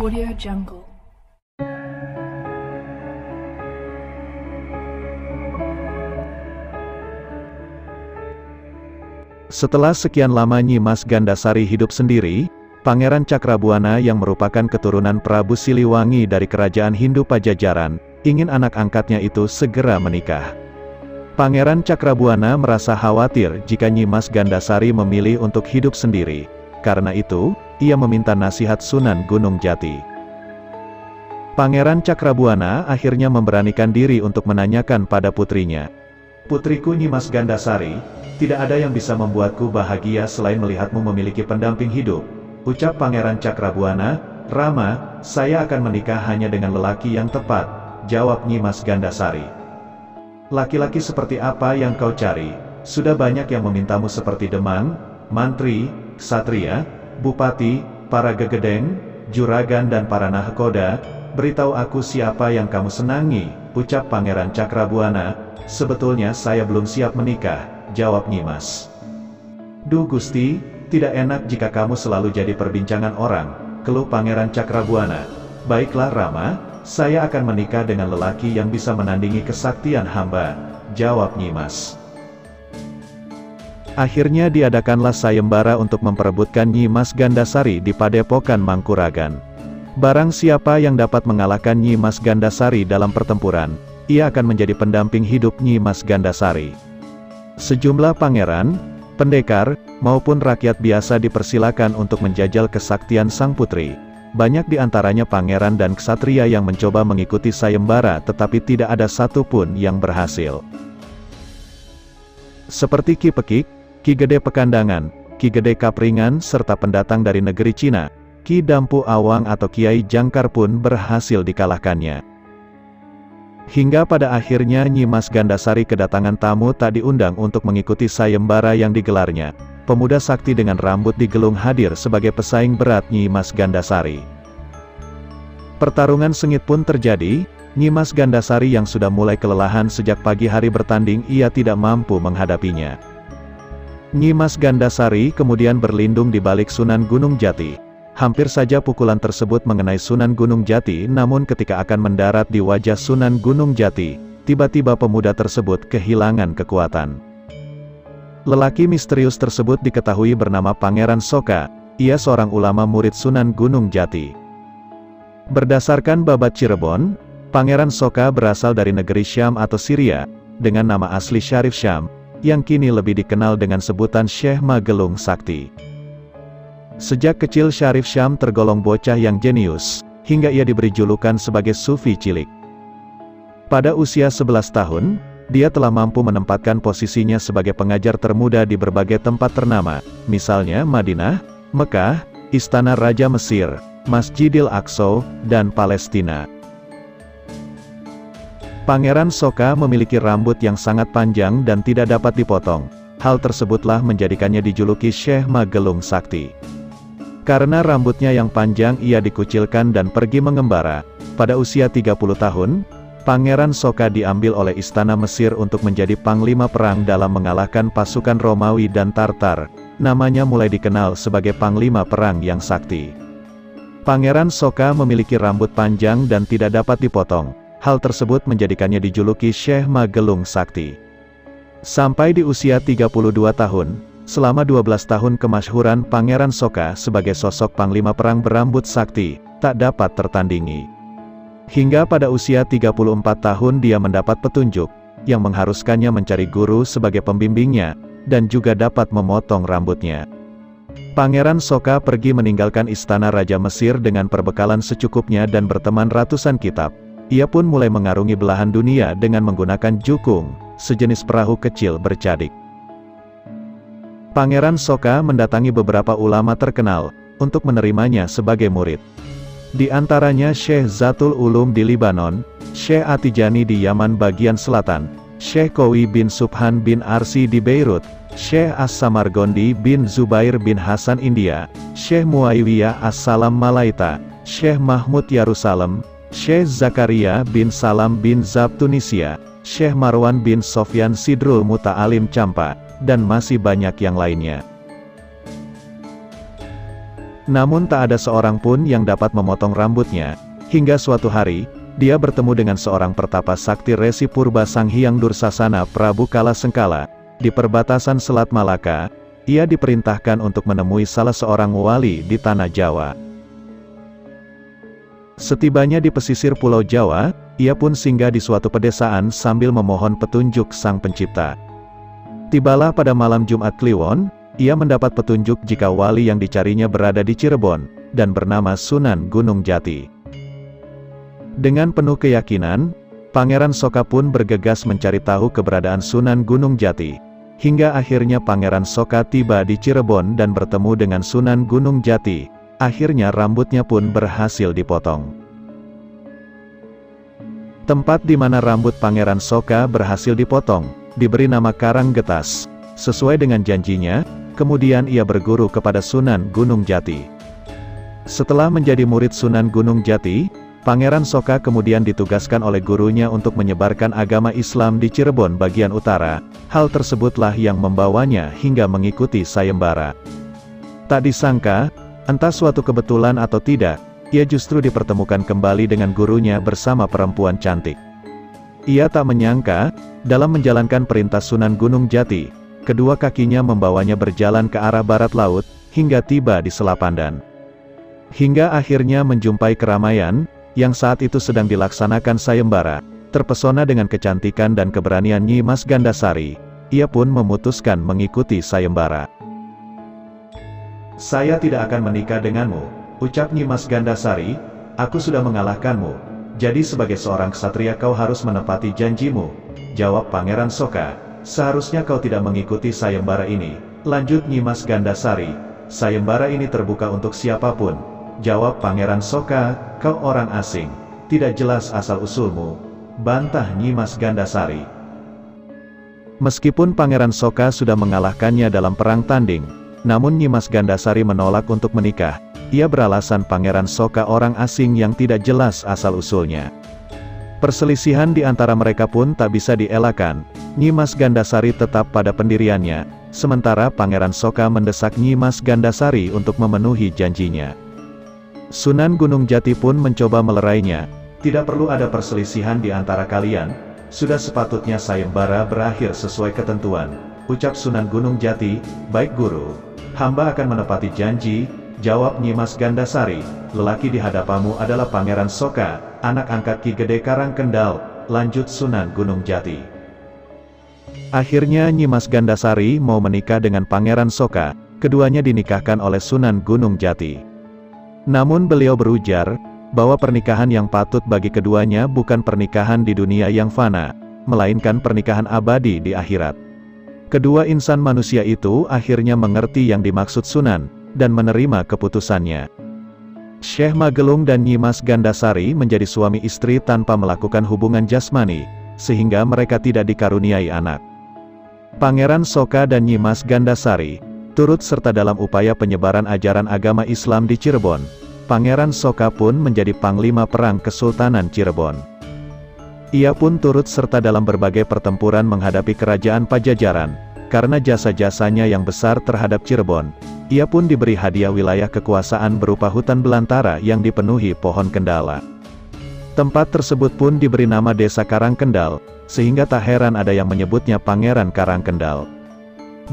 Audio Jungle. Setelah sekian lama Nyimas Gandasari hidup sendiri, Pangeran Cakrabuana yang merupakan keturunan Prabu Siliwangi dari kerajaan Hindu Pajajaran, ingin anak angkatnya itu segera menikah. Pangeran Cakrabuana merasa khawatir jika Nyimas Gandasari memilih untuk hidup sendiri. Karena itu, ia meminta nasihat Sunan Gunung Jati. Pangeran Cakrabuana akhirnya memberanikan diri untuk menanyakan pada putrinya. "Putriku Nyimas Gandasari, tidak ada yang bisa membuatku bahagia selain melihatmu memiliki pendamping hidup," ucap Pangeran Cakrabuana. "Rama, saya akan menikah hanya dengan lelaki yang tepat," jawab Nyimas Gandasari. "Laki-laki seperti apa yang kau cari? Sudah banyak yang memintamu seperti Demang, Mantri, Ksatria, Bupati, para gegedeng, juragan dan para nahkoda. Beritahu aku siapa yang kamu senangi," ucap Pangeran Cakrabuana. "Sebetulnya saya belum siap menikah," jawab Nyimas. "Duh Gusti, tidak enak jika kamu selalu jadi perbincangan orang," keluh Pangeran Cakrabuana. "Baiklah Rama, saya akan menikah dengan lelaki yang bisa menandingi kesaktian hamba," jawab Nyimas. Akhirnya diadakanlah sayembara untuk memperebutkan Nyimas Gandasari di Padepokan Mangkuragan. Barang siapa yang dapat mengalahkan Nyimas Gandasari dalam pertempuran, ia akan menjadi pendamping hidup Nyimas Gandasari. Sejumlah pangeran, pendekar, maupun rakyat biasa dipersilakan untuk menjajal kesaktian sang putri. Banyak di antaranya pangeran dan ksatria yang mencoba mengikuti sayembara tetapi tidak ada satupun yang berhasil. Seperti Ki Pekik, Ki Gede Pekandangan, Ki Gede Kapringan serta pendatang dari negeri Cina, Ki Dampu Awang atau Kiai Jangkar pun berhasil dikalahkannya. Hingga pada akhirnya Nyimas Gandasari kedatangan tamu tak diundang untuk mengikuti sayembara yang digelarnya. Pemuda sakti dengan rambut digelung hadir sebagai pesaing berat Nyimas Gandasari. Pertarungan sengit pun terjadi. Nyimas Gandasari yang sudah mulai kelelahan sejak pagi hari bertanding, ia tidak mampu menghadapinya. Nyimas Gandasari kemudian berlindung di balik Sunan Gunung Jati. Hampir saja pukulan tersebut mengenai Sunan Gunung Jati, namun ketika akan mendarat di wajah Sunan Gunung Jati, tiba-tiba pemuda tersebut kehilangan kekuatan. Lelaki misterius tersebut diketahui bernama Pangeran Soka. Ia seorang ulama murid Sunan Gunung Jati. Berdasarkan Babat Cirebon, Pangeran Soka berasal dari negeri Syam atau Syria, dengan nama asli Syarif Syam, yang kini lebih dikenal dengan sebutan Syekh Magelung Sakti. Sejak kecil Syarif Syam tergolong bocah yang jenius, hingga ia diberi julukan sebagai Sufi cilik. Pada usia 11 tahun, dia telah mampu menempatkan posisinya sebagai pengajar termuda di berbagai tempat ternama, misalnya Madinah, Mekah, Istana Raja Mesir, Masjidil Aqsa, dan Palestina. Pangeran Soka memiliki rambut yang sangat panjang dan tidak dapat dipotong. Hal tersebutlah menjadikannya dijuluki Syekh Magelung Sakti. Karena rambutnya yang panjang, ia dikucilkan dan pergi mengembara. Pada usia 30 tahun, Pangeran Soka diambil oleh Istana Mesir untuk menjadi panglima perang dalam mengalahkan pasukan Romawi dan Tartar. Namanya mulai dikenal sebagai Panglima Perang yang Sakti. Pangeran Soka memiliki rambut panjang dan tidak dapat dipotong. Hal tersebut menjadikannya dijuluki Syekh Magelung Sakti. Sampai di usia 32 tahun, selama 12 tahun kemasyhuran Pangeran Soka sebagai sosok panglima perang berambut sakti, tak dapat tertandingi. Hingga pada usia 34 tahun dia mendapat petunjuk, yang mengharuskannya mencari guru sebagai pembimbingnya, dan juga dapat memotong rambutnya. Pangeran Soka pergi meninggalkan Istana Raja Mesir dengan perbekalan secukupnya dan berteman ratusan kitab. Ia pun mulai mengarungi belahan dunia dengan menggunakan jukung, sejenis perahu kecil bercadik. Pangeran Soka mendatangi beberapa ulama terkenal, untuk menerimanya sebagai murid. Di antaranya Syekh Zatul Ulum di Libanon, Syekh Atijani di Yaman bagian selatan, Syekh Qawi bin Subhan bin Arsi di Beirut, Syekh As-Samargondi bin Zubair bin Hasan India, Syekh Muawiyah As-Salam Malaita, Syekh Mahmud Yerusalem, Syekh Zakaria bin Salam bin Zab Tunisia, Syekh Marwan bin Sofyan Sidrul Muta'alim Campa, dan masih banyak yang lainnya. Namun tak ada seorang pun yang dapat memotong rambutnya. Hingga suatu hari, dia bertemu dengan seorang pertapa sakti Resi Purba Sang Hyang Dursasana Prabu Kala Sengkala. Di perbatasan Selat Malaka, ia diperintahkan untuk menemui salah seorang wali di tanah Jawa. Setibanya di pesisir Pulau Jawa, ia pun singgah di suatu pedesaan sambil memohon petunjuk Sang Pencipta. Tibalah pada malam Jumat Kliwon, ia mendapat petunjuk jika wali yang dicarinya berada di Cirebon, dan bernama Sunan Gunung Jati. Dengan penuh keyakinan, Pangeran Soka pun bergegas mencari tahu keberadaan Sunan Gunung Jati. Hingga akhirnya Pangeran Soka tiba di Cirebon dan bertemu dengan Sunan Gunung Jati. Akhirnya rambutnya pun berhasil dipotong. Tempat di mana rambut Pangeran Soka berhasil dipotong, diberi nama Karanggetas. Sesuai dengan janjinya, kemudian ia berguru kepada Sunan Gunung Jati. Setelah menjadi murid Sunan Gunung Jati, Pangeran Soka kemudian ditugaskan oleh gurunya untuk menyebarkan agama Islam di Cirebon bagian utara. Hal tersebutlah yang membawanya hingga mengikuti sayembara. Tak disangka, entah suatu kebetulan atau tidak, ia justru dipertemukan kembali dengan gurunya bersama perempuan cantik. Ia tak menyangka, dalam menjalankan perintah Sunan Gunung Jati, kedua kakinya membawanya berjalan ke arah barat laut, hingga tiba di Selapandan. Hingga akhirnya menjumpai keramaian, yang saat itu sedang dilaksanakan sayembara. Terpesona dengan kecantikan dan keberanian Nyi Mas Gandasari, ia pun memutuskan mengikuti sayembara. "Saya tidak akan menikah denganmu," ucap Nyi Mas Gandasari, "aku sudah mengalahkanmu. Jadi sebagai seorang ksatria kau harus menepati janjimu," jawab Pangeran Soka. "Seharusnya kau tidak mengikuti sayembara ini," lanjut Nyi Mas Gandasari. "Sayembara ini terbuka untuk siapapun," jawab Pangeran Soka. "Kau orang asing, tidak jelas asal-usulmu," bantah Nyi Mas Gandasari. Meskipun Pangeran Soka sudah mengalahkannya dalam perang tanding, namun Nyi Mas Gandasari menolak untuk menikah. Ia beralasan Pangeran Soka orang asing yang tidak jelas asal-usulnya. Perselisihan di antara mereka pun tak bisa dielakkan. Nyi Mas Gandasari tetap pada pendiriannya, sementara Pangeran Soka mendesak Nyi Mas Gandasari untuk memenuhi janjinya. Sunan Gunung Jati pun mencoba melerainya. "Tidak perlu ada perselisihan di antara kalian, sudah sepatutnya sayembara berakhir sesuai ketentuan," ucap Sunan Gunung Jati. "Baik guru, hamba akan menepati janji," jawab Nyi Mas Gandasari. "Lelaki di hadapanmu adalah Pangeran Soka, anak angkat Ki Gede Karangkendal," lanjut Sunan Gunung Jati. Akhirnya Nyi Mas Gandasari mau menikah dengan Pangeran Soka. Keduanya dinikahkan oleh Sunan Gunung Jati. Namun beliau berujar, bahwa pernikahan yang patut bagi keduanya bukan pernikahan di dunia yang fana, melainkan pernikahan abadi di akhirat. Kedua insan manusia itu akhirnya mengerti yang dimaksud Sunan, dan menerima keputusannya. Syekh Magelung dan Nyi Mas Gandasari menjadi suami istri tanpa melakukan hubungan jasmani, sehingga mereka tidak dikaruniai anak. Pangeran Soka dan Nyi Mas Gandasari turut serta dalam upaya penyebaran ajaran agama Islam di Cirebon. Pangeran Soka pun menjadi panglima perang Kesultanan Cirebon. Ia pun turut serta dalam berbagai pertempuran menghadapi kerajaan Pajajaran. Karena jasa-jasanya yang besar terhadap Cirebon, ia pun diberi hadiah wilayah kekuasaan berupa hutan belantara yang dipenuhi pohon kendala. Tempat tersebut pun diberi nama Desa Karangkendal, sehingga tak heran ada yang menyebutnya Pangeran Karangkendal.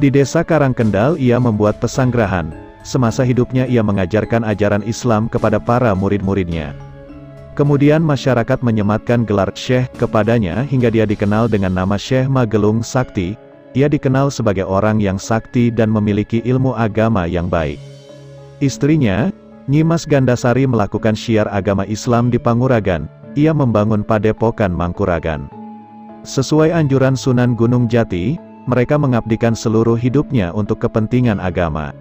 Di Desa Karangkendal ia membuat pesanggrahan. Semasa hidupnya ia mengajarkan ajaran Islam kepada para murid-muridnya. Kemudian masyarakat menyematkan gelar Syekh kepadanya hingga dia dikenal dengan nama Syekh Magelung Sakti. Ia dikenal sebagai orang yang sakti dan memiliki ilmu agama yang baik. Istrinya, Nyi Mas Gandasari melakukan syiar agama Islam di Panguragan. Ia membangun Padepokan Mangkuragan. Sesuai anjuran Sunan Gunung Jati, mereka mengabdikan seluruh hidupnya untuk kepentingan agama.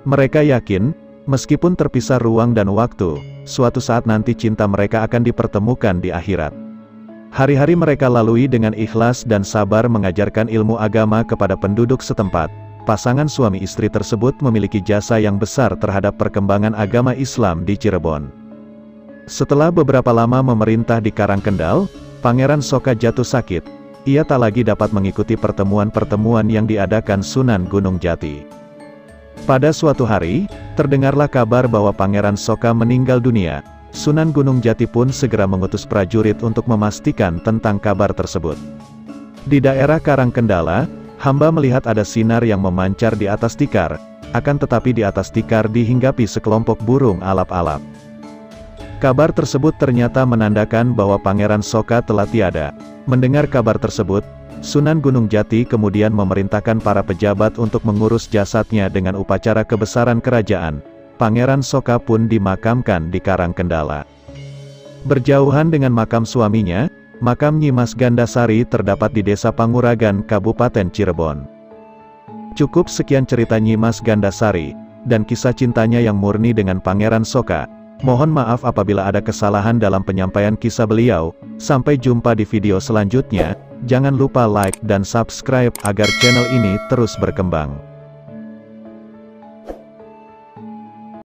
Mereka yakin, meskipun terpisah ruang dan waktu, suatu saat nanti cinta mereka akan dipertemukan di akhirat. Hari-hari mereka lalui dengan ikhlas dan sabar mengajarkan ilmu agama kepada penduduk setempat. Pasangan suami istri tersebut memiliki jasa yang besar terhadap perkembangan agama Islam di Cirebon. Setelah beberapa lama memerintah di Karangkendal, Pangeran Soka jatuh sakit. Ia tak lagi dapat mengikuti pertemuan-pertemuan yang diadakan Sunan Gunung Jati. Pada suatu hari, terdengarlah kabar bahwa Pangeran Soka meninggal dunia. Sunan Gunung Jati pun segera mengutus prajurit untuk memastikan tentang kabar tersebut. Di daerah Karangkendala, hamba melihat ada sinar yang memancar di atas tikar, akan tetapi di atas tikar dihinggapi sekelompok burung alap-alap. Kabar tersebut ternyata menandakan bahwa Pangeran Soka telah tiada. Mendengar kabar tersebut, Sunan Gunung Jati kemudian memerintahkan para pejabat untuk mengurus jasadnya dengan upacara kebesaran kerajaan. Pangeran Soka pun dimakamkan di Karangkendala. Berjauhan dengan makam suaminya, makam Nyi Mas Gandasari terdapat di Desa Panguragan, Kabupaten Cirebon. Cukup sekian cerita Nyi Mas Gandasari, dan kisah cintanya yang murni dengan Pangeran Soka. Mohon maaf apabila ada kesalahan dalam penyampaian kisah beliau. Sampai jumpa di video selanjutnya. Jangan lupa like dan subscribe agar channel ini terus berkembang.